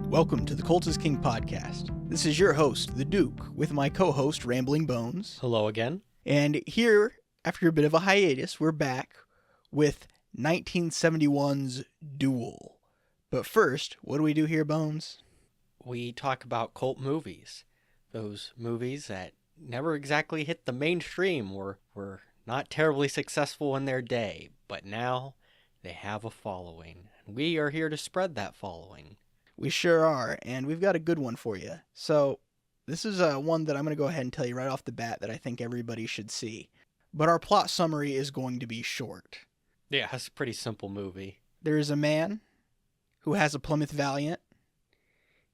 Welcome to the Colts is King podcast. This is your host, the Duke, with my co-host, Rambling Bones. Hello again. And here, after a bit of a hiatus, we're back with 1971's Duel. But first, what do we do here, Bones? We talk about cult movies. Those movies that never exactly hit the mainstream were not terribly successful in their day, but now they have a following. We are here to spread that following. We sure are, and we've got a good one for you. So, this is one that I'm going to go ahead and tell you right off the bat that I think everybody should see. But our plot summary is going to be short. Yeah, it's a pretty simple movie. There is a man who has a Plymouth Valiant,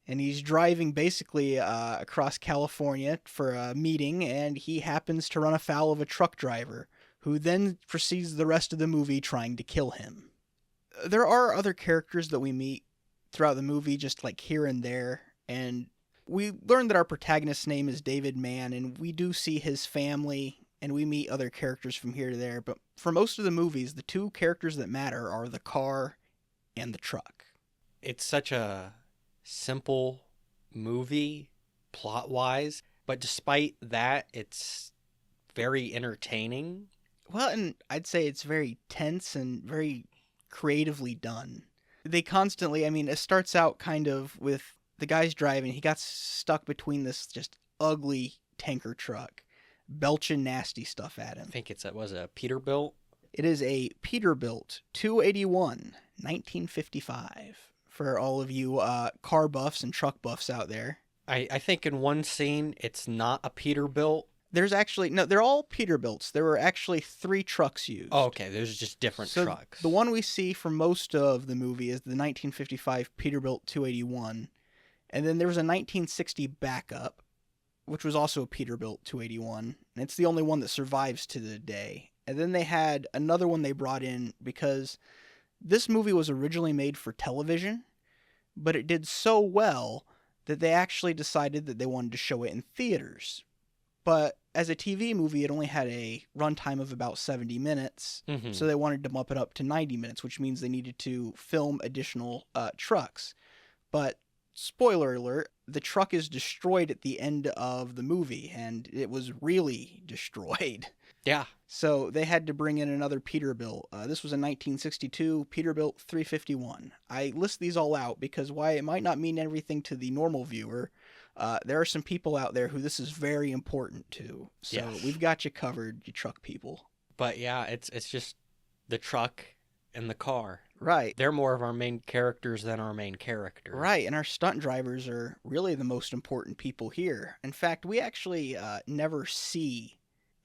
and he's driving basically across California for a meeting, and he happens to run afoul of a truck driver, who then proceeds the rest of the movie trying to kill him. There are other characters that we meet throughout the movie, just like here and there, and we learn that our protagonist's name is David Mann, and we do see his family, and we meet other characters from here to there, but for most of the movies, the two characters that matter are the car and the truck. It's such a simple movie, plot-wise, but despite that, it's very entertaining. Well, and I'd say it's very tense and very creatively done. They constantly, it starts out kind of with the guy's driving. He got stuck between this just ugly tanker truck, belching nasty stuff at him. I think was a Peterbilt? It is a Peterbilt 281, 1955, for all of you car buffs and truck buffs out there. I think in one scene, it's not a Peterbilt. There's actually, no, they're all Peterbilts. There were actually 3 trucks used. Oh, okay. There's just different trucks. The one we see for most of the movie is the 1955 Peterbilt 281. And then there was a 1960 backup, which was also a Peterbilt 281. And it's the only one that survives to the day. And then they had another one they brought in because this movie was originally made for television, but it did so well that they actually decided that they wanted to show it in theaters. But as a TV movie, it only had a runtime of about 70 minutes, so they wanted to bump it up to 90 minutes, which means they needed to film additional trucks. But, spoiler alert, the truck is destroyed at the end of the movie, and it was really destroyed. Yeah. So they had to bring in another Peterbilt. This was a 1962 Peterbilt 351. I list these all out because while it might not mean everything to the normal viewer, there are some people out there who this is very important to. So yes. We've got you covered, you truck people. But yeah, it's just the truck and the car. Right. They're more of our main characters than our main character. Right, and our stunt drivers are really the most important people here. In fact, we actually never see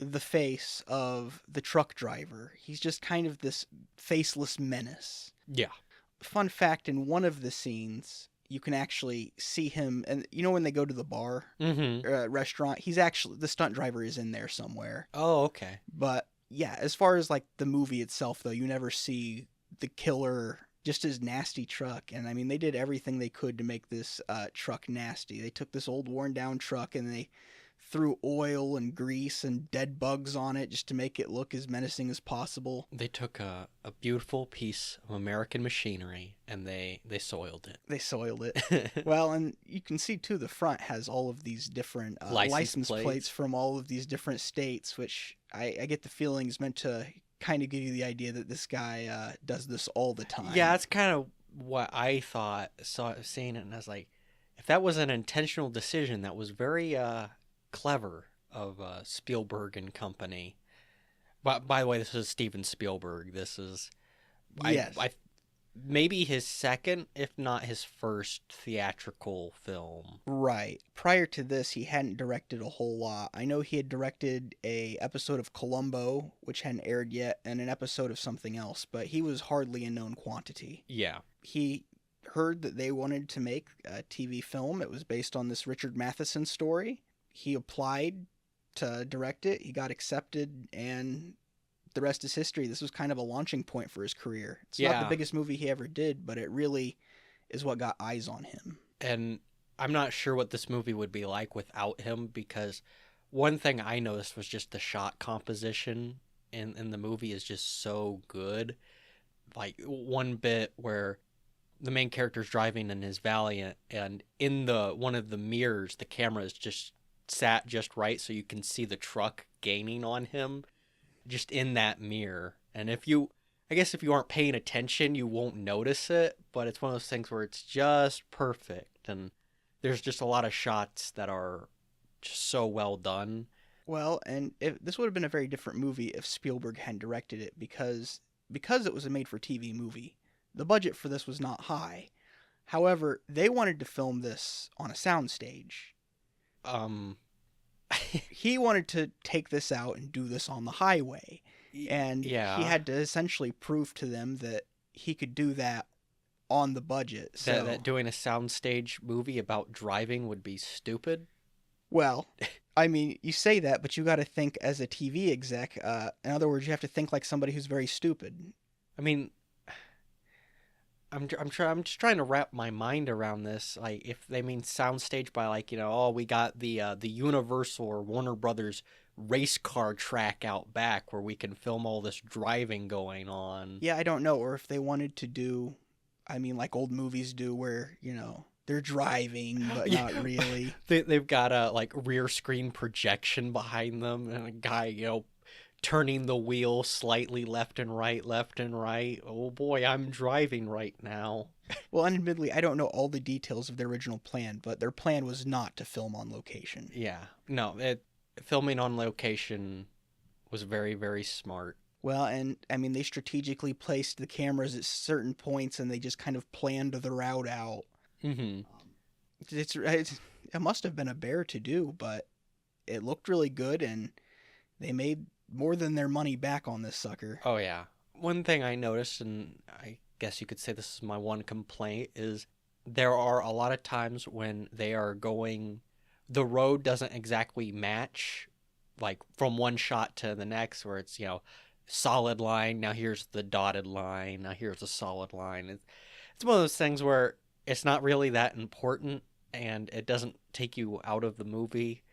the face of the truck driver. He's just kind of this faceless menace. Yeah. Fun fact, in one of the scenes, you can actually see him, and you know when they go to the bar, restaurant, he's actually, the stunt driver is in there somewhere. Oh, okay. But yeah, as far as like the movie itself, though, you never see the killer, just his nasty truck. And they did everything they could to make this truck nasty. They took this old worn down truck and they threw oil and grease and dead bugs on it just to make it look as menacing as possible. They took a beautiful piece of American machinery and they soiled it. They soiled it. Well, and you can see too, the front has all of these different license plates from all of these different states, which I get the feeling is meant to kind of give you the idea that this guy does this all the time. Yeah, that's kind of what I thought, seeing it, and I was like, if that was an intentional decision, that was very clever of Spielberg and company. But by the way, this is Steven Spielberg. This is yes. Maybe his second, if not his first, theatrical film. Right. Prior to this, he hadn't directed a whole lot. I know he had directed a episode of Columbo, which hadn't aired yet, and an episode of something else, but he was hardly a known quantity. Yeah. He heard that they wanted to make a TV film. It was based on this Richard Matheson story. He applied to direct it. He got accepted, and the rest is history. This was kind of a launching point for his career. It's not the biggest movie he ever did, but it really is what got eyes on him. And I'm not sure what this movie would be like without him, because one thing I noticed was just the shot composition in the movie is just so good. Like one bit where the main character's driving in his Valiant, and in the one of the mirrors, the camera is just sat just right so you can see the truck gaining on him just in that mirror. And I guess if you aren't paying attention, you won't notice it, but it's one of those things where it's just perfect. And there's just a lot of shots that are just so well done. Well, and if this would have been a very different movie if Spielberg hadn't directed it, because it was a made-for-TV movie. The budget for this was not high. However, they wanted to film this on a soundstage. Um, He wanted to take this out and do this on the highway. And yeah, he had to essentially prove to them that he could do that on the budget. So, that doing a soundstage movie about driving would be stupid. well, I mean, you say that, but you got to think as a TV exec. In other words, you have to think like somebody who's very stupid. I mean, I'm just trying to wrap my mind around this. Like, if they mean soundstage by like, oh, we got the Universal or Warner Brothers race car track out back where we can film all this driving going on. Yeah, I don't know. Or if they wanted to do, I mean, like old movies do where, they're driving, but Yeah. not really. They've got a like rear screen projection behind them and a guy, turning the wheel slightly left and right, left and right. Oh boy, I'm driving right now. Well, admittedly, I don't know all the details of their original plan, but their plan was not to film on location. Yeah. No, filming on location was very, very smart. Well, and I mean, they strategically placed the cameras at certain points and they just kind of planned the route out. Mm-hmm. It must have been a bear to do, but it looked really good and they made more than their money back on this sucker. Oh, yeah. One thing I noticed, and I guess you could say this is my one complaint, is there are a lot of times when they are going, the road doesn't exactly match, like from one shot to the next, where it's, solid line, now here's the dotted line, now here's a solid line. It's one of those things where it's not really that important, and it doesn't take you out of the movie,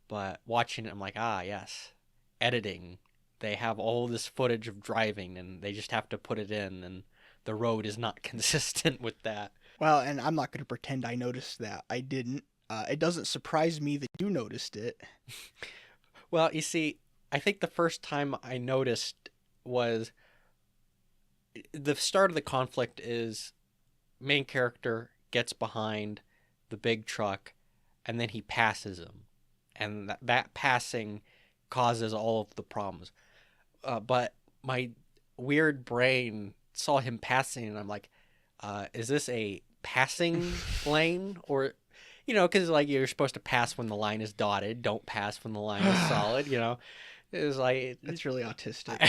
but watching it, I'm like, yes. Editing, they have all this footage of driving and they just have to put it in, and the road is not consistent with that. Well, and I'm not going to pretend I noticed that. I didn't. It doesn't surprise me that you noticed it. Well, you see, I think the first time I noticed was the start of the conflict is main character gets behind the big truck and then he passes him, and that passing causes all of the problems. But my weird brain saw him passing, and I'm like, is this a passing lane? Or, because like you're supposed to pass when the line is dotted, don't pass when the line is solid, It was like... That's really autistic.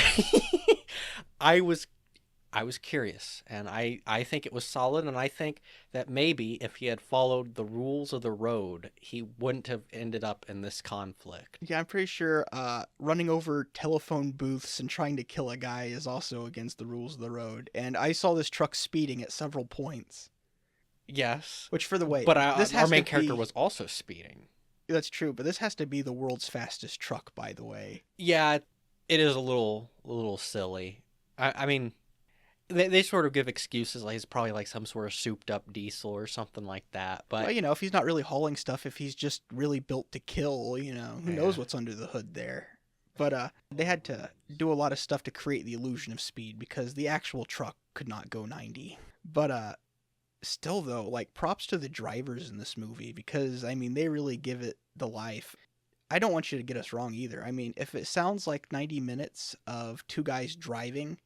I was curious, and I think it was solid, and I think that maybe if he had followed the rules of the road, he wouldn't have ended up in this conflict. Yeah, I'm pretty sure running over telephone booths and trying to kill a guy is also against the rules of the road. And I saw this truck speeding at several points. Yes. Which, for the way... But this our has main to character be... was also speeding. That's true, but this has to be the world's fastest truck, by the way. Yeah, it is a little silly. I mean... They sort of give excuses, like it's probably like some sort of souped up diesel or something like that. But well, if he's not really hauling stuff, if he's just really built to kill, who knows what's under the hood there. But they had to do a lot of stuff to create the illusion of speed because the actual truck could not go 90. But still, though, like props to the drivers in this movie because, I mean, they really give it the life. I don't want you to get us wrong either. I mean, if it sounds like 90 minutes of two guys driving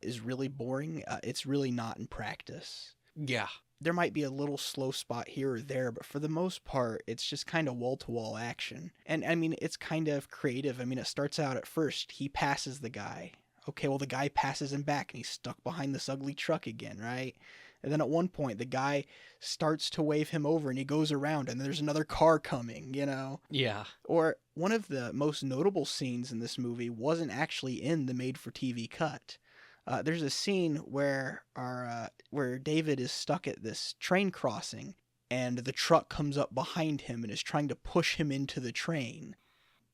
is really boring, it's really not in practice. yeah. There might be a little slow spot here or there, but for the most part, it's just kind of wall-to-wall action. And, I mean, it's kind of creative. I mean, it starts out at first, he passes the guy. Okay, well, the guy passes him back, and he's stuck behind this ugly truck again, right? And then at one point, the guy starts to wave him over, and he goes around, and there's another car coming, Yeah. Or one of the most notable scenes in this movie wasn't actually in the made-for-TV cut. There's a scene where where David is stuck at this train crossing, and the truck comes up behind him and is trying to push him into the train,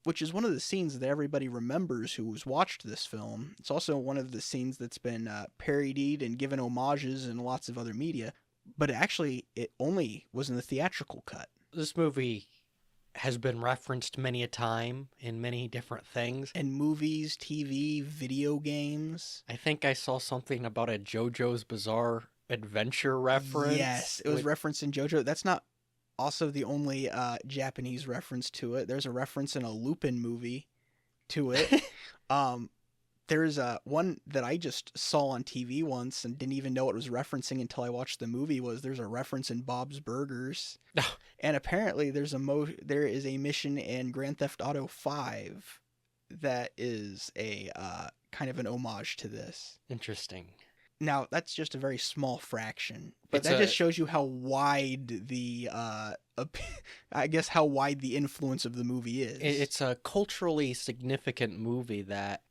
which is one of the scenes that everybody remembers who's watched this film. It's also one of the scenes that's been parodied and given homages in lots of other media. but actually it only was in the theatrical cut. This movie has been referenced many a time in many different things. And movies, TV, video games. I think I saw something about a JoJo's Bizarre Adventure reference. Yes, it was referenced in JoJo. That's not also the only Japanese reference to it. There's a reference in a Lupin movie to it. There's one that I just saw on TV once and didn't even know it was referencing until I watched the movie. There's a reference in Bob's Burgers, and apparently there is a mission in Grand Theft Auto 5 that is a kind of an homage to this. Interesting. Now that's just a very small fraction, but that just shows you how wide the I guess how wide the influence of the movie is. It's a culturally significant movie that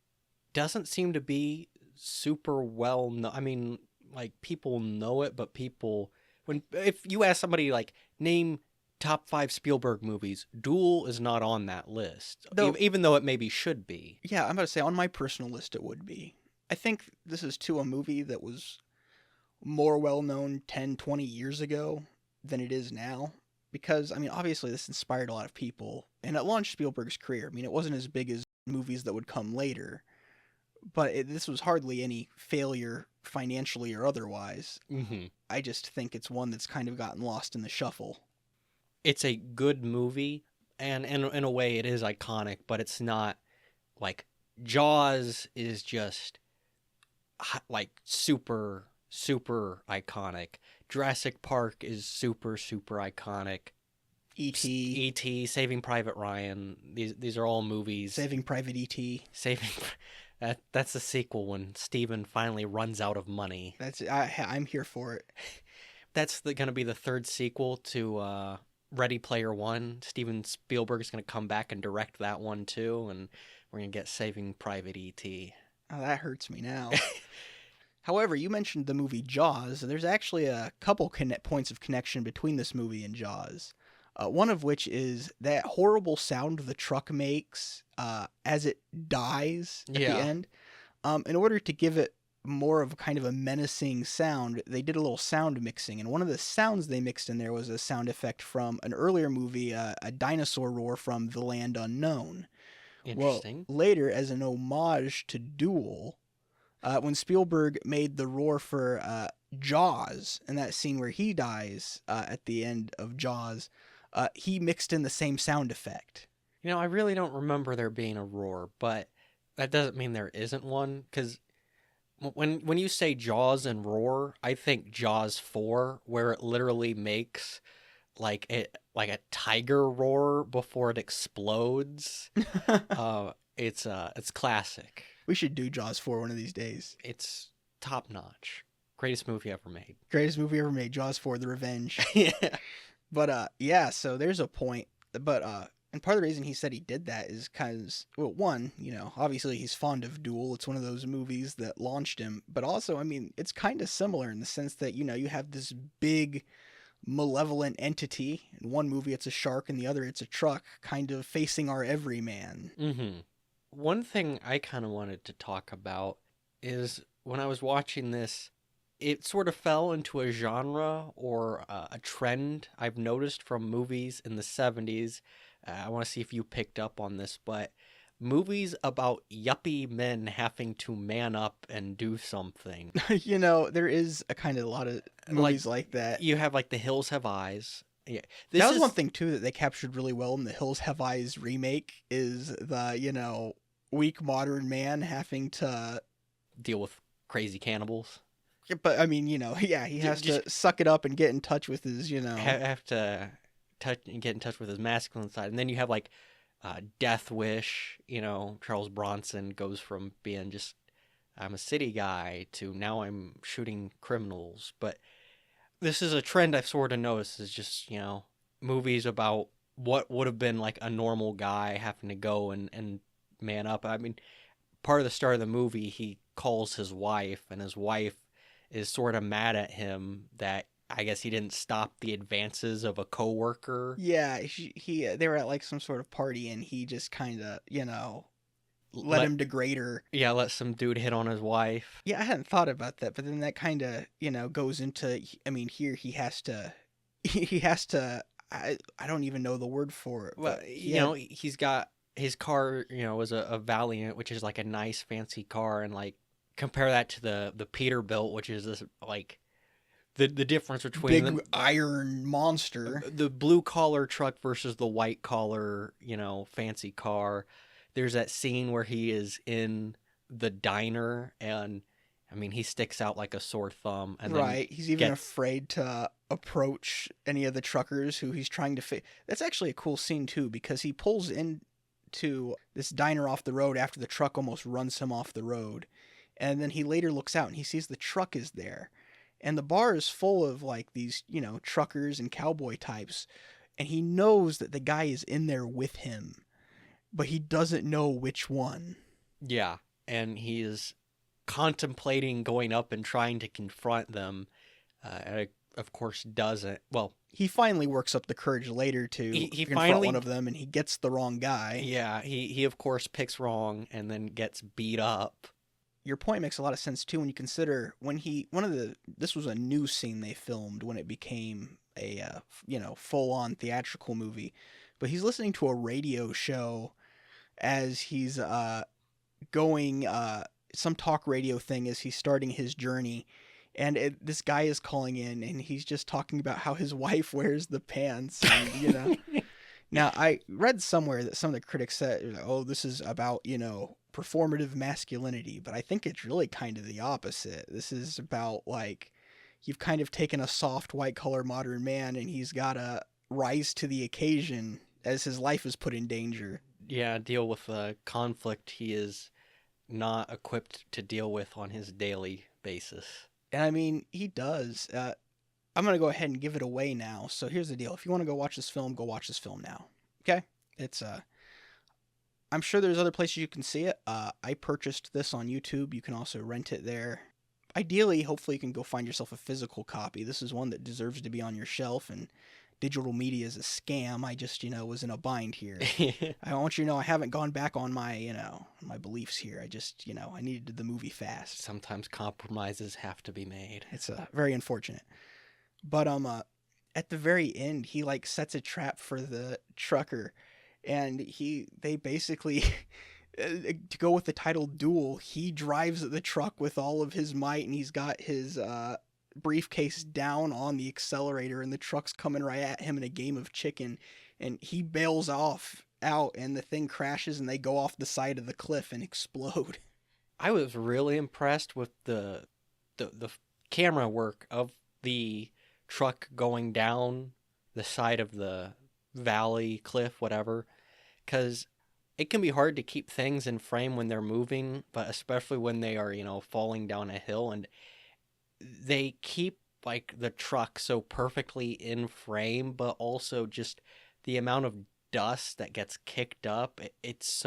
doesn't seem to be super well known. I mean, like, people know it, but if you ask somebody, like, name top 5 Spielberg movies, Duel is not on that list, even though it maybe should be. Yeah, I'm about to say, on my personal list it would be. I think this is a movie that was more well-known 10, 20 years ago than it is now. Because, I mean, obviously this inspired a lot of people, and it launched Spielberg's career. I mean, it wasn't as big as movies that would come later, but this was hardly any failure financially or otherwise. Mm-hmm. I just think it's one that's kind of gotten lost in the shuffle. It's a good movie, and in a way it is iconic, but it's not, like, Jaws is just, like, super, super iconic. Jurassic Park is super, super iconic. E.T., Saving Private Ryan, these are all movies. Saving Private E.T. That's the sequel when Steven finally runs out of money. I'm here for it. That's going to be the third sequel to Ready Player One. Steven Spielberg is going to come back and direct that one too, and we're going to get Saving Private E.T. Oh, that hurts me now. However, you mentioned the movie Jaws. There's actually a couple points of connection between this movie and Jaws. One of which is that horrible sound the truck makes as it dies at the end. In order to give it more of a kind of a menacing sound, they did a little sound mixing. And one of the sounds they mixed in there was a sound effect from an earlier movie, a dinosaur roar from The Land Unknown. Interesting. Well, later, as an homage to Duel, when Spielberg made the roar for Jaws, in that scene where he dies at the end of Jaws, he mixed in the same sound effect. You know, I really don't remember there being a roar, but that doesn't mean there isn't one, because when you say Jaws and roar, I think Jaws 4, where it literally makes like a tiger roar before it explodes. It's classic. We should do Jaws 4 one of these days. It's top notch. Greatest movie ever made. Greatest movie ever made. Jaws 4: The Revenge. Yeah. But yeah, so there's a point. But and part of the reason he said he did that is because, well, one, you know, obviously he's fond of Duel. It's one of those movies that launched him. But also, I mean, it's kind of similar in the sense that, you know, you have this big malevolent entity. In one movie it's a shark, in the other it's a truck, kind of facing our everyman. Mm-hmm. One thing I kind of wanted to talk about is when I was watching this, it sort of fell into a genre or a trend I've noticed from movies in the 70s. I want to see if you picked up on this, but movies about yuppie men having to man up and do something. You know, there is a lot of movies like that. You have like The Hills Have Eyes. Yeah, that was one thing too that they captured really well in the Hills Have Eyes remake is the, you know, weak modern man having to deal with crazy cannibals. Yeah, but I mean, you know, yeah, he has to suck it up and get in touch with his, you know, have to get in touch with his masculine side. And then you have like Death Wish, you know, Charles Bronson goes from being just, I'm a city guy, to now I'm shooting criminals. But this is a trend I've sort of noticed, is just, you know, movies about what would have been like a normal guy having to go and man up. I mean, part of the start of the movie, he calls his wife, and his wife is sort of mad at him that I guess he didn't stop the advances of a coworker. Yeah, they were at like some sort of party, and he just kind of, you know, let him degrade her. Yeah, let some dude hit on his wife. Yeah, I hadn't thought about that, but then that kind of, goes into, I mean, here he has to, he has to, I don't even know the word for it, Well, but he's got his car, was a Valiant, which is like a nice fancy car, and like compare that to the Peterbilt, which is this like the difference between big iron monster. the blue collar truck versus the white collar, fancy car. There's that scene where he is in the diner, and I mean, he sticks out like a sore thumb, and Right, then he's even afraid to approach any of the truckers who he's trying to That's actually a cool scene too, because he pulls into this diner off the road after the truck almost runs him off the road, and then he later looks out and he sees the truck is there, and the bar is full of like these truckers and cowboy types, and he knows that the guy is in there with him, but he doesn't know which one. Yeah, and he is contemplating going up and trying to confront them, and of course doesn't. Well, he finally works up the courage later to he confront finally one of them, and he gets the wrong guy. Yeah, he of course picks wrong and then gets beat up. Your point makes a lot of sense too when you consider this was a new scene they filmed when it became a full on theatrical movie, but he's listening to a radio show as he's going some talk radio thing as he's starting his journey, and this guy is calling in and he's just talking about how his wife wears the pants, and Now, I read somewhere that some of the critics said, oh, this is about, performative masculinity, but I think it's really kind of the opposite. This is about, like, you've kind of taken a soft, white-collar modern man, and he's got to rise to the occasion as his life is put in danger. Yeah, deal with the conflict he is not equipped to deal with on his daily basis. And, I mean, he does. I'm going to go ahead and give it away now. So here's the deal. If you want to go watch this film, go watch this film now. Okay? It's, I'm sure there's other places you can see it. I purchased this on YouTube. You can also rent it there. Ideally, hopefully you can go find yourself a physical copy. This is one that deserves to be on your shelf, and digital media is a scam. I just, was in a bind here. I want you to know I haven't gone back on my, my beliefs here. I just, I needed the movie fast. Sometimes compromises have to be made. It's very unfortunate. But at the very end, he like sets a trap for the trucker, and they basically to go with the title Duel, he drives the truck with all of his might, and he's got his briefcase down on the accelerator, and the truck's coming right at him in a game of chicken, and he bails out, and the thing crashes, and they go off the side of the cliff and explode. I was really impressed with the camera work of the truck going down the side of the valley, cliff, whatever, because it can be hard to keep things in frame when they're moving, but especially when they are, falling down a hill, and they keep like the truck so perfectly in frame, but also just the amount of dust that gets kicked up, it's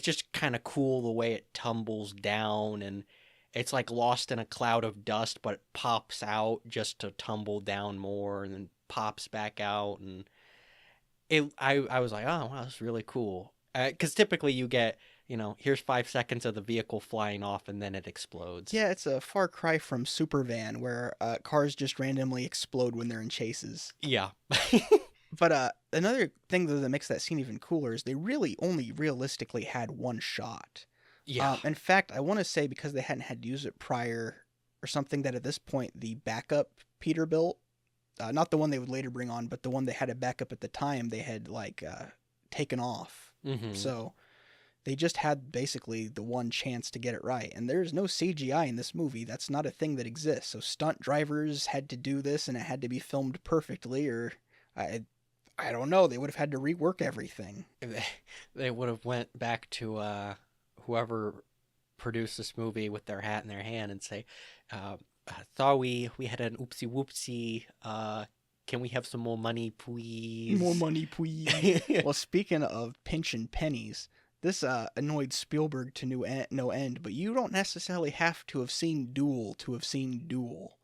just kind of cool the way it tumbles down, and it's like lost in a cloud of dust, but it pops out just to tumble down more, and then pops back out. And I was like, oh, wow, that's really cool. Because typically you get, here's 5 seconds of the vehicle flying off, and then it explodes. Yeah, it's a far cry from Supervan, where cars just randomly explode when they're in chases. Yeah. But another thing that makes that scene even cooler is they really only realistically had one shot. Yeah. In fact, I want to say, because they hadn't had to use it prior or something, that at this point the backup Peterbilt, not the one they would later bring on, but the one they had a backup at the time, they had taken off. Mm-hmm. So they just had basically the one chance to get it right. And there's no CGI in this movie. That's not a thing that exists. So stunt drivers had to do this, and it had to be filmed perfectly, or I don't know. They would have had to rework everything. They would have went back to whoever produced this movie with their hat in their hand and say, thought we had an oopsie whoopsie. Can we have some more money, please? More money, please. Well, speaking of pinching pennies, this annoyed Spielberg to no end, but you don't necessarily have to have seen Duel to have seen Duel.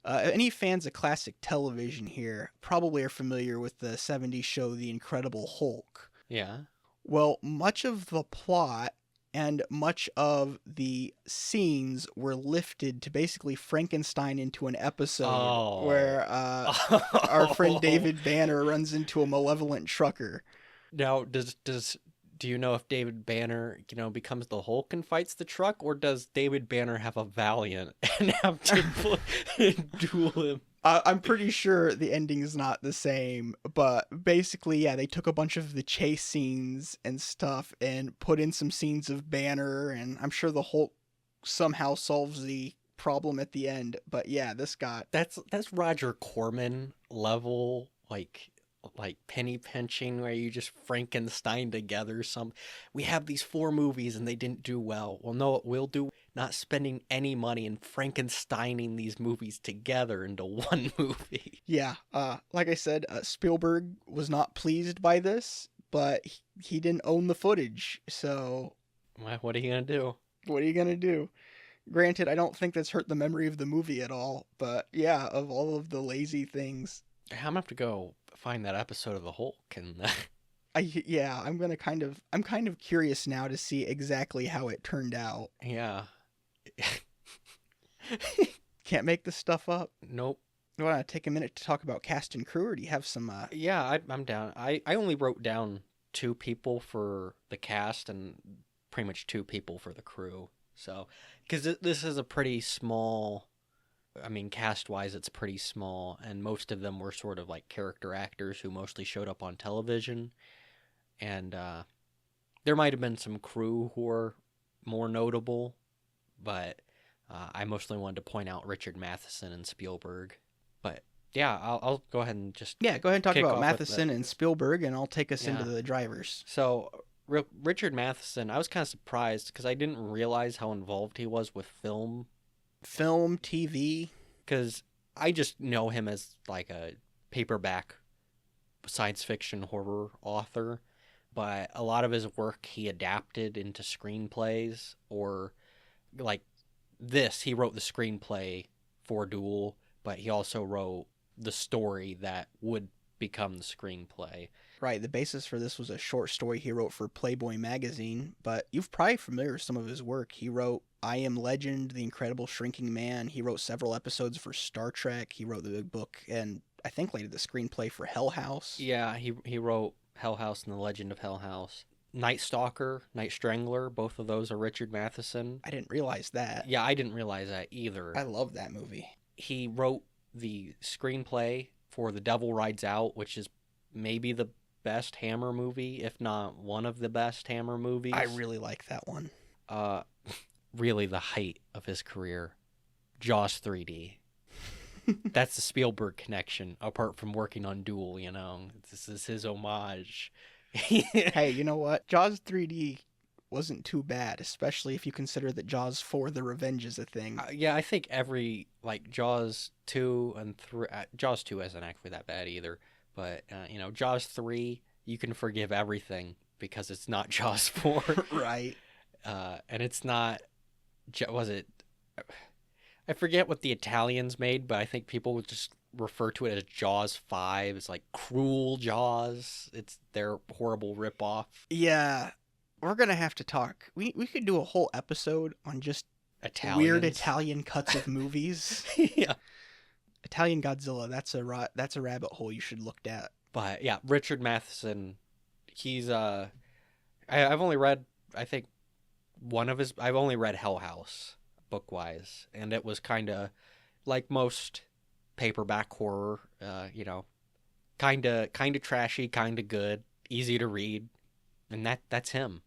Any fans of classic television here probably are familiar with the 70s show The Incredible Hulk. Yeah. Well, much of the plot and much of the scenes were lifted to basically Frankenstein into an episode Oh. where our friend David Banner runs into a malevolent trucker. Now, do you know if David Banner, becomes the Hulk and fights the truck, or does David Banner have a Valiant and have to duel him? I'm pretty sure the ending is not the same, but basically, yeah, they took a bunch of the chase scenes and stuff and put in some scenes of Banner, and I'm sure the Hulk somehow solves the problem at the end. But yeah, this got That's Roger Corman level, like penny pinching, where you just Frankenstein together some. We have these four movies and they didn't do well. Well, no, it will do. Not spending any money and Frankensteining these movies together into one movie. yeah. Like I said, Spielberg was not pleased by this, but he didn't own the footage, so What are you gonna do? what are you gonna do? Granted, I don't think that's hurt the memory of the movie at all, but yeah, of all of the lazy things, I'm gonna have to go find that episode of the Hulk and I'm kind of curious now to see exactly how it turned out. yeah. Can't make this stuff up. Nope. You want to take a minute to talk about cast and crew, or do you have some? Yeah, I'm down. I only wrote down two people for the cast and pretty much two people for the crew. So, because this is a pretty small, I mean, cast wise, it's pretty small, and most of them were sort of like character actors who mostly showed up on television. And there might have been some crew who were more notable, but I mostly wanted to point out Richard Matheson and Spielberg. But yeah, I'll go ahead and just Yeah, go ahead and talk kick about off with Matheson and Spielberg, and I'll take us into Yeah. the drivers. So Richard Matheson, I was kind of surprised because I didn't realize how involved he was with film. Film, TV. Because I just know him as like a paperback science fiction horror author, but a lot of his work he adapted into screenplays, or like this, he wrote the screenplay for Duel, but he also wrote the story that would become the screenplay. Right, the basis for this was a short story he wrote for Playboy magazine, but you've probably familiar with some of his work. He wrote I Am Legend, The Incredible Shrinking Man. He wrote several episodes for Star Trek. He wrote the big book and I think later the screenplay for Hell House. Yeah, he wrote Hell House and the Legend of Hell House. Night Stalker, Night Strangler, both of those are Richard Matheson. I didn't realize that. Yeah, I didn't realize that either. I love that movie. He wrote the screenplay for The Devil Rides Out, which is maybe the best Hammer movie, if not one of the best Hammer movies. I really like that one. Really the height of his career. Jaws 3D. That's the Spielberg connection, apart from working on Duel, This is his homage. Hey, you know what? Jaws 3D wasn't too bad, especially if you consider that Jaws 4 The Revenge is a thing. Yeah, I think every, like, Jaws 2 and 3... Jaws 2 isn't actually that bad either, but, Jaws 3, you can forgive everything because it's not Jaws 4. Right. And it's not... Was it... I forget what the Italians made, but I think people would just refer to it as Jaws 5. It's like Cruel Jaws. It's their horrible ripoff. Yeah, we're going to have to talk. We could do a whole episode on just weird Italian cuts of movies. Yeah. Italian Godzilla, that's a rabbit hole you should look at. But yeah, Richard Matheson, he's I've only read, I think, I've only read Hell House book-wise, and it was kind of like most paperback horror, kind of trashy, kind of good, easy to read, and that's him.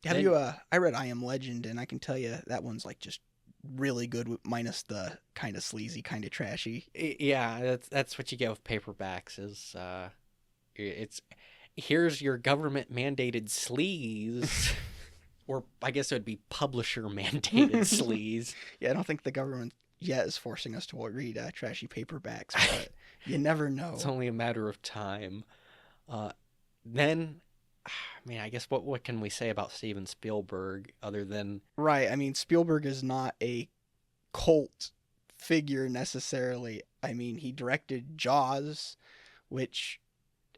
I read I Am Legend, and I can tell you that one's like just really good, minus the kind of sleazy, kind of trashy. Yeah, that's what you get with paperbacks is it's here's your government mandated sleaze. Or I guess it would be publisher-mandated sleaze. Yeah, I don't think the government yet is forcing us to read trashy paperbacks, but you never know. It's only a matter of time. Then, I mean, I guess what can we say about Steven Spielberg other than... Right, I mean, Spielberg is not a cult figure necessarily. I mean, he directed Jaws, which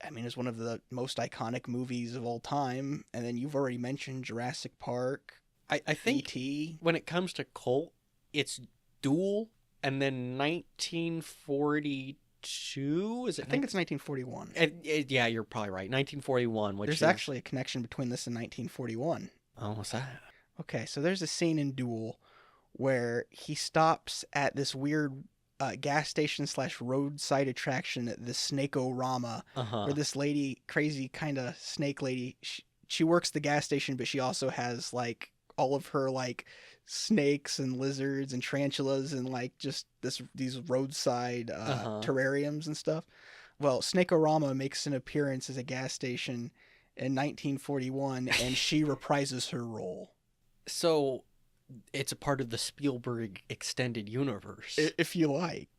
I mean, it's one of the most iconic movies of all time. And then you've already mentioned Jurassic Park, I think E.T. when it comes to cult, it's Duel, and then 1942. Is it? I think it's 1941. Yeah, you're probably right. 1941, which There's actually a connection between this and 1941. Oh, what's that? Okay, so there's a scene in Duel where he stops at this weird gas station / roadside attraction at the Snake-O-Rama, where this lady, crazy kind of snake lady, she works the gas station, but she also has like all of her like snakes and lizards and tarantulas and like just these roadside terrariums and stuff. Well, Snake-O-Rama makes an appearance as a gas station in 1941, and she reprises her role. So it's a part of the Spielberg extended universe. If you like.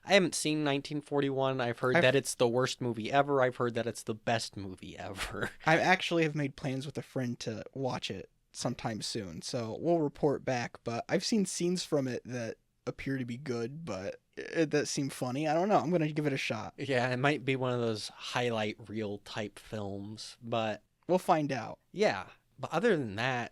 I haven't seen 1941. I've heard that it's the worst movie ever. I've heard that it's the best movie ever. I actually have made plans with a friend to watch it sometime soon, so we'll report back. But I've seen scenes from it that appear to be good, but that seem funny. I don't know. I'm going to give it a shot. Yeah, it might be one of those highlight reel type films, but we'll find out. Yeah, but other than that,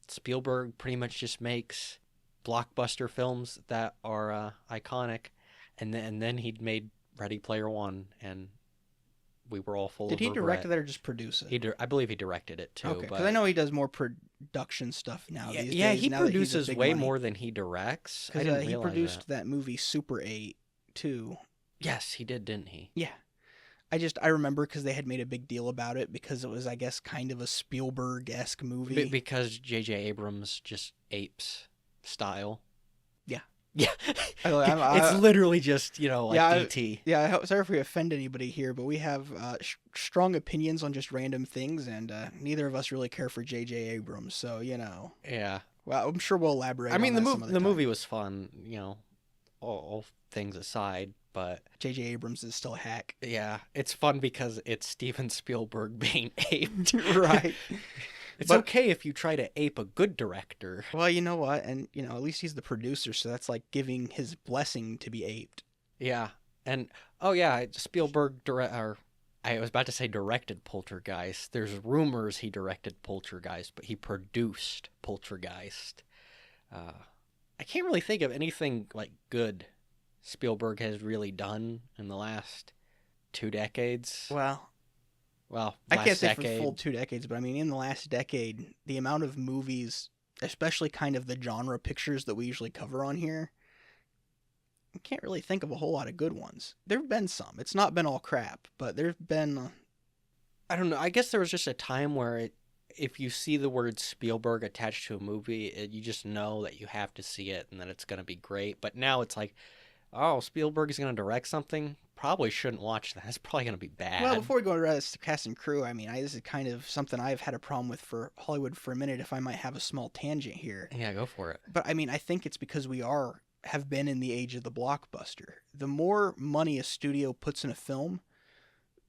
Spielberg pretty much just makes blockbuster films that are iconic, and then he'd made Ready Player One, and we were all full of regret. Did he direct that or just produce it? I believe he directed it too. Okay, because I know he does more production stuff now these days. Yeah, he now produces way more than he directs. I didn't realize he produced that movie Super 8 too. Yes, he did, didn't he? Yeah. I remember because they had made a big deal about it because it was, I guess, kind of a Spielberg-esque movie. Because J.J. Abrams just apes style. Yeah. Yeah. It's literally just, E.T. Yeah, sorry if we offend anybody here, but we have strong opinions on just random things, and neither of us really care for J.J. Abrams, so, Yeah. Well, I'm sure we'll elaborate on that some other time. The movie was fun, all things aside. But J.J. Abrams is still a hack. Yeah, it's fun because it's Steven Spielberg being aped. Right. It's okay if you try to ape a good director. Well, you know what? And, at least he's the producer, so that's like giving his blessing to be aped. Yeah. And, Spielberg I was about to say directed Poltergeist. There's rumors he directed Poltergeist, but he produced Poltergeist. I can't really think of anything, like, good Spielberg has really done in the last 2 decades. Well, I can't say for the full 2 decades, but I mean, in the last decade, the amount of movies, especially kind of the genre pictures that we usually cover on here, I can't really think of a whole lot of good ones. There have been some. It's not been all crap, but there have been... I don't know. I guess there was just a time where if you see the word Spielberg attached to a movie, you just know that you have to see it and that it's going to be great. But now it's like, oh, Spielberg's going to direct something? Probably shouldn't watch that. It's probably going to be bad. Well, before we go to the cast and crew, I mean, this is kind of something I've had a problem with for Hollywood for a minute, if I might have a small tangent here. Yeah, go for it. But, I mean, I think it's because we have been in the age of the blockbuster. The more money a studio puts in a film,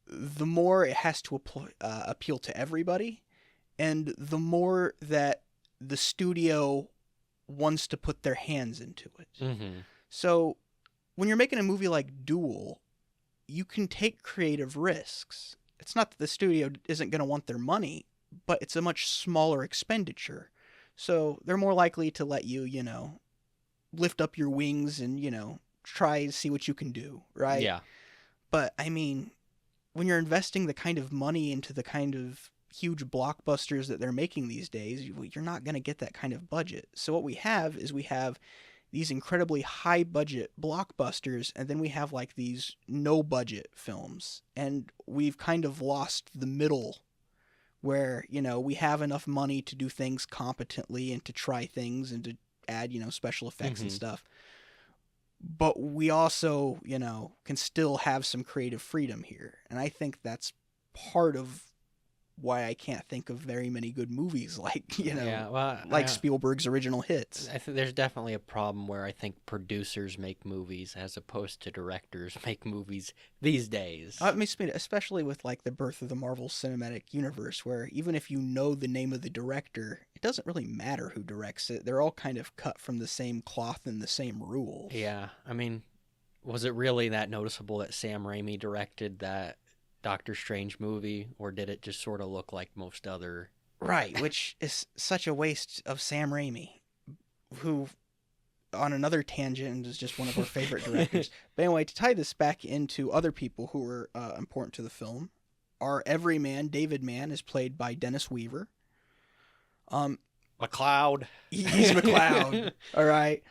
the more it has to appeal to everybody, and the more that the studio wants to put their hands into it. Mm-hmm. So when you're making a movie like Duel, you can take creative risks. It's not that the studio isn't going to want their money, but it's a much smaller expenditure. So they're more likely to let you, lift up your wings and, try to see what you can do, right? Yeah. But, I mean, when you're investing the kind of money into the kind of huge blockbusters that they're making these days, you're not going to get that kind of budget. So what we have is these incredibly high budget blockbusters, and then we have like these no budget films, and we've kind of lost the middle where, we have enough money to do things competently and to try things and to add, special effects and stuff. But we also, can still have some creative freedom here. And I think that's part of why I can't think of very many good movies like, Spielberg's original hits. I think there's definitely a problem where I think producers make movies as opposed to directors make movies these days. I mean, especially with like the birth of the Marvel Cinematic Universe, where even if you know the name of the director, it doesn't really matter who directs it. They're all kind of cut from the same cloth and the same rules. Yeah, I mean, was it really that noticeable that Sam Raimi directed that Doctor Strange movie, or did it just sort of look like most other? Right, which is such a waste of Sam Raimi, who, on another tangent, is just one of our favorite directors. But anyway, to tie this back into other people who were important to the film, our everyman, David Mann, is played by Dennis Weaver. McLeod. He's McLeod. All right.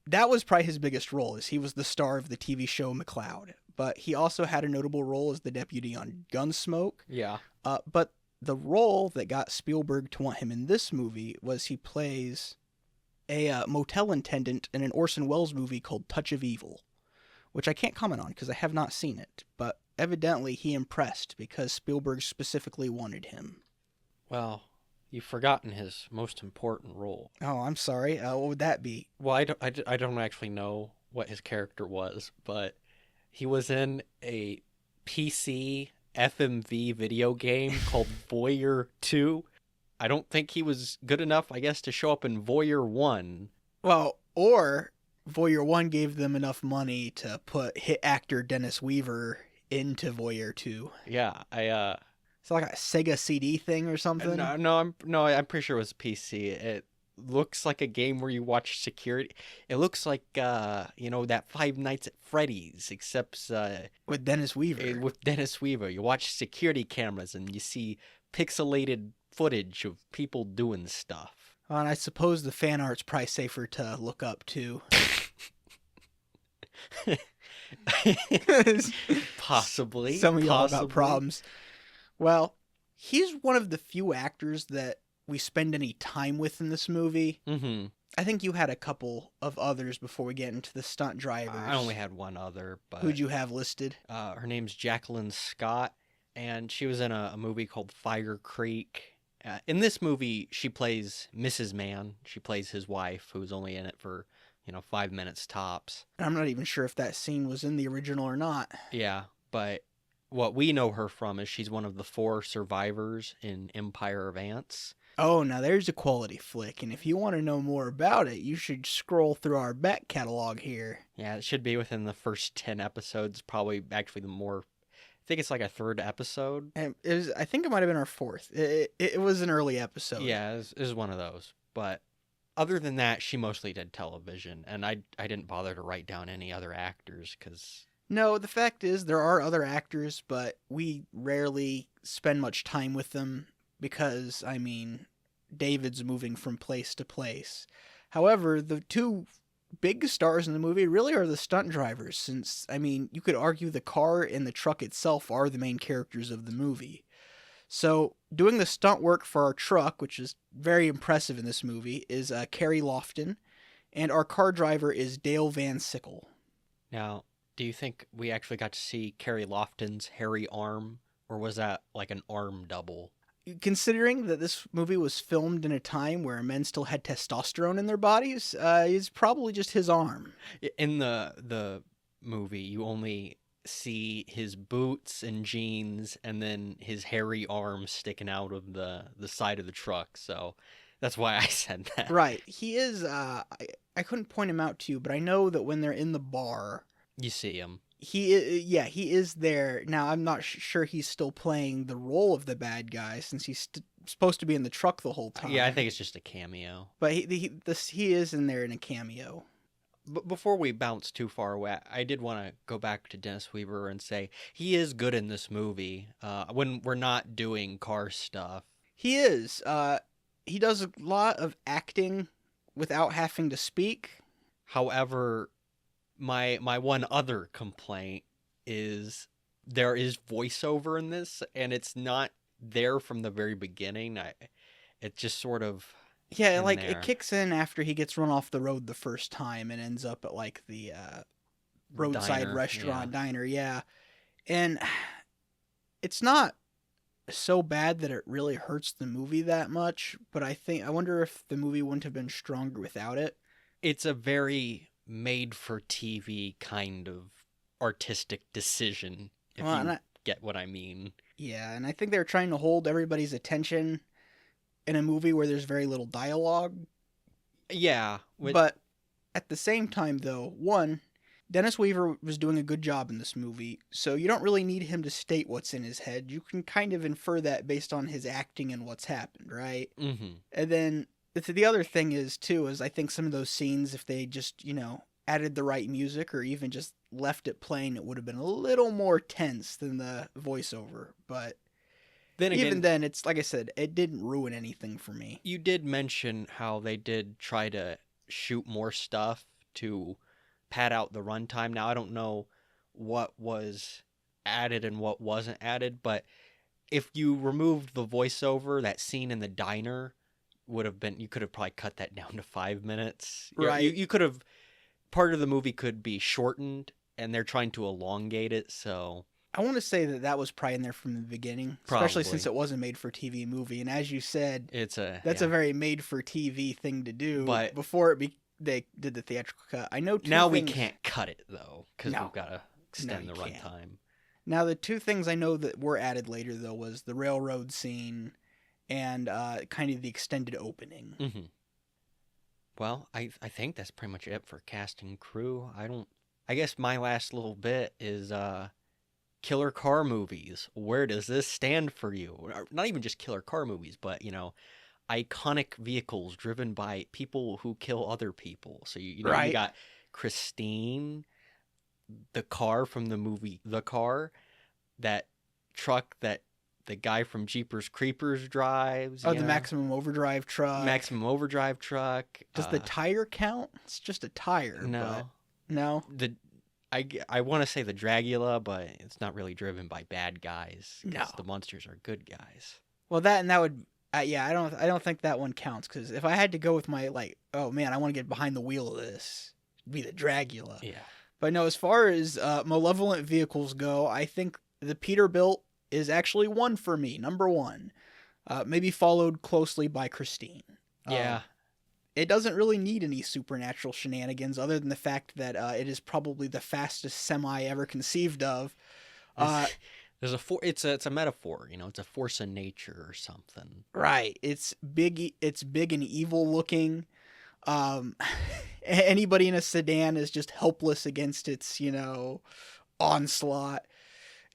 That was probably his biggest role, is he was the star of the TV show McLeod. But he also had a notable role as the deputy on Gunsmoke. Yeah. But the role that got Spielberg to want him in this movie was he plays a motel attendant in an Orson Welles movie called Touch of Evil, which I can't comment on because I have not seen it. But evidently he impressed because Spielberg specifically wanted him. Well, you've forgotten his most important role. Oh, I'm sorry. What would that be? Well, I don't actually know what his character was, but he was in a PC FMV video game called Voyeur 2. I don't think he was good enough, I guess, to show up in Voyeur 1. Well, or Voyeur 1 gave them enough money to put hit actor Dennis Weaver into Voyeur 2. Yeah, It's like a Sega CD thing or something. I'm pretty sure it was a PC. It looks like a game where you watch security. It looks like that Five Nights at Freddy's, except With Dennis Weaver. with Dennis Weaver. You watch security cameras and you see pixelated footage of people doing stuff. And I suppose the fan art's probably safer to look up too. Possibly. Some of y'all got problems. Well, he's one of the few actors that we spend any time with in this movie. Mm-hmm. I think you had a couple of others before we get into the stunt drivers. I only had one other, but Who'd you have listed? her name's Jacqueline Scott, and she was in a movie called Fire Creek. In this movie, she plays Mrs. Mann. She plays his wife, who's only in it for 5 minutes tops. And I'm not even sure if that scene was in the original or not. Yeah, but what we know her from is she's one of the 4 survivors in Empire of Ants. Oh, now there's a quality flick, and if you want to know more about it, you should scroll through our back catalog here. Yeah, it should be within the first 10 episodes, probably actually I think it's like a 3rd episode. And I think it might have been our 4th. It was an early episode. Yeah, it was one of those. But other than that, she mostly did television, and I didn't bother to write down any other actors because... No, the fact is there are other actors, but we rarely spend much time with them because, David's moving from place to place. However, the 2 big stars in the movie really are the stunt drivers, since, you could argue the car and the truck itself are the main characters of the movie. So, doing the stunt work for our truck, which is very impressive in this movie, is Carrie Lofton, and our car driver is Dale Van Sickle. Now, do you think we actually got to see Carrie Lofton's hairy arm, or was that like an arm double? Considering that this movie was filmed in a time where men still had testosterone in their bodies, it's probably just his arm. In the movie, you only see his boots and jeans and then his hairy arm sticking out of the side of the truck, so that's why I said that. Right. He is, I couldn't point him out to you, but I know that when they're in the bar... You see him. He is there. Now, I'm not sure he's still playing the role of the bad guy since he's supposed to be in the truck the whole time. Yeah, I think it's just a cameo. But he is in there in a cameo. But before we bounce too far away, I did want to go back to Dennis Weaver and say he is good in this movie when we're not doing car stuff. He is. He does a lot of acting without having to speak. However, my one other complaint is there is voiceover in this, and it's not there from the very beginning. It just sort of... Yeah, like, it kicks in after he gets run off the road the first time and ends up at, like, the roadside diner, yeah. And it's not so bad that it really hurts the movie that much, but I wonder if the movie wouldn't have been stronger without it. It's a very made-for-TV kind of artistic decision, if you get what I mean. Yeah, and I think they're trying to hold everybody's attention in a movie where there's very little dialogue. Yeah. But at the same time, though, one, Dennis Weaver was doing a good job in this movie, so you don't really need him to state what's in his head. You can kind of infer that based on his acting and what's happened, right? Mm-hmm. And then the other thing is, too, is I think some of those scenes, if they just, added the right music or even just left it playing, it would have been a little more tense than the voiceover. But Then again, even then, it's like I said, it didn't ruin anything for me. you did mention how they did try to shoot more stuff to pad out the runtime. Now, I don't know what was added and what wasn't added, but if you removed the voiceover, that scene in the diner you could have probably cut that down to 5 minutes. Right. You could have, part of the movie could be shortened, and they're trying to elongate it, so. I want to say that was probably in there from the beginning, Probably. especially since it was a made-for-TV movie. And as you said, that's a a very made-for-TV thing to do. But before they did the theatrical cut, I know. We can't cut it though, because we've got to extend the runtime. Now, the two things I know that were added later though was the railroad scene and kind of the extended opening. Mm-hmm. Well, I think that's pretty much it for cast and crew. I guess my last little bit is killer car movies. Where does this stand for you? Or not even just killer car movies, but iconic vehicles driven by people who kill other people. So you got Christine, the car from the movie The Car, that truck that the guy from Jeepers Creepers drives. Oh, the Maximum Overdrive truck. Maximum Overdrive truck. Does the tire count? It's just a tire. No. No? I want to say the Dragula, but it's not really driven by bad guys. No. The monsters are good guys. Well, that would... I don't think that one counts, because if I had to go with my, oh man, I want to get behind the wheel of this, it'd be the Dragula. Yeah. But no, as far as malevolent vehicles go, I think the Peterbilt is actually one for me, number one. Maybe followed closely by Christine. Yeah. It doesn't really need any supernatural shenanigans other than the fact that it is probably the fastest semi ever conceived of. It's a metaphor, it's a force of nature or something. Right. It's big and evil looking. Anybody in a sedan is just helpless against its, onslaught.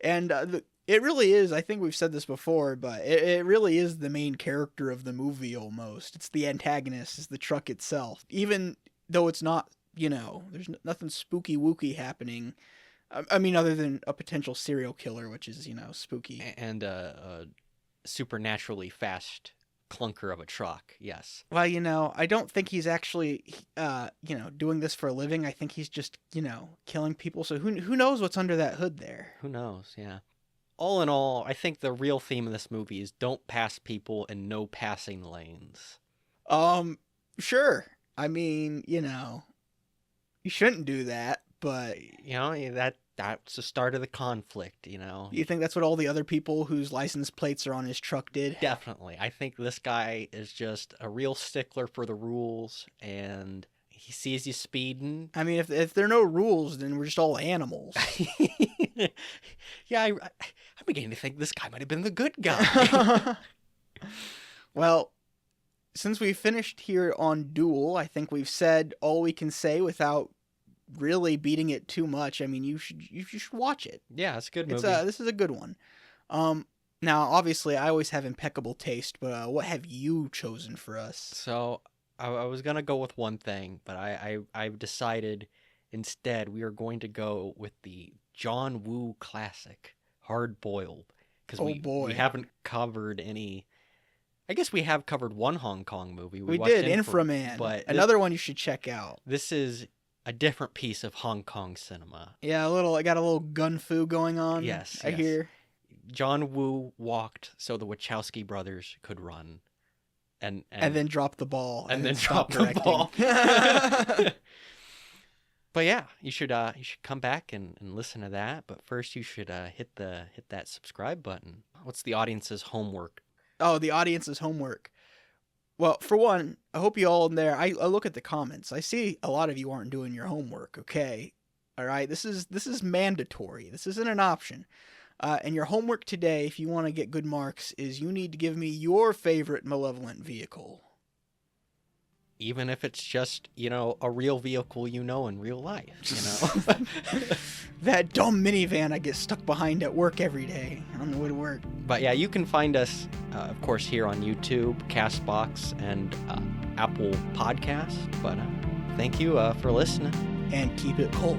And it really is, I think we've said this before, but it really is the main character of the movie almost. It's the antagonist, it's the truck itself. Even though it's not, there's nothing spooky wooky happening. I mean, other than a potential serial killer, which is, spooky. And a supernaturally fast clunker of a truck, yes. Well, I don't think he's actually, doing this for a living. I think he's just, killing people. So who knows what's under that hood there? Who knows, yeah. All in all, I think the real theme of this movie is don't pass people in no passing lanes. Sure. I mean, you shouldn't do that, but... That's the start of the conflict, You think that's what all the other people whose license plates are on his truck did? Definitely. I think this guy is just a real stickler for the rules, and he sees you speeding. I mean, if there are no rules, then we're just all animals. Yeah, I'm beginning to think this guy might have been the good guy. Well, since we finished here on Duel, I think we've said all we can say without really beating it too much. I mean, you should watch it. Yeah, it's a good movie. This is a good one. Now, obviously, I always have impeccable taste, but what have you chosen for us? So, I was going to go with one thing, but I've decided instead we are going to go with the John Woo classic, Hard Boiled. Because we haven't covered any... I guess we have covered one Hong Kong movie. We did, Inframan. But another one you should check out. This is a different piece of Hong Kong cinema. Yeah, I got a little gun fu going on. Yes, I hear. John Woo walked so the Wachowski brothers could run. And then drop the ball. And then drop the ball. But yeah, you should come back and listen to that. But first you should hit that subscribe button. What's the audience's homework? Oh, the audience's homework. Well, for one, I hope you all in there, I look at the comments. I see a lot of you aren't doing your homework, okay? All right, this is mandatory. This isn't an option. And your homework today, if you want to get good marks, is you need to give me your favorite malevolent vehicle. even if it's just, a real vehicle in real life, That dumb minivan I get stuck behind at work every day on the way to work. But yeah, you can find us, of course, here on YouTube, CastBox, and Apple Podcasts. But thank you for listening. And keep it cold.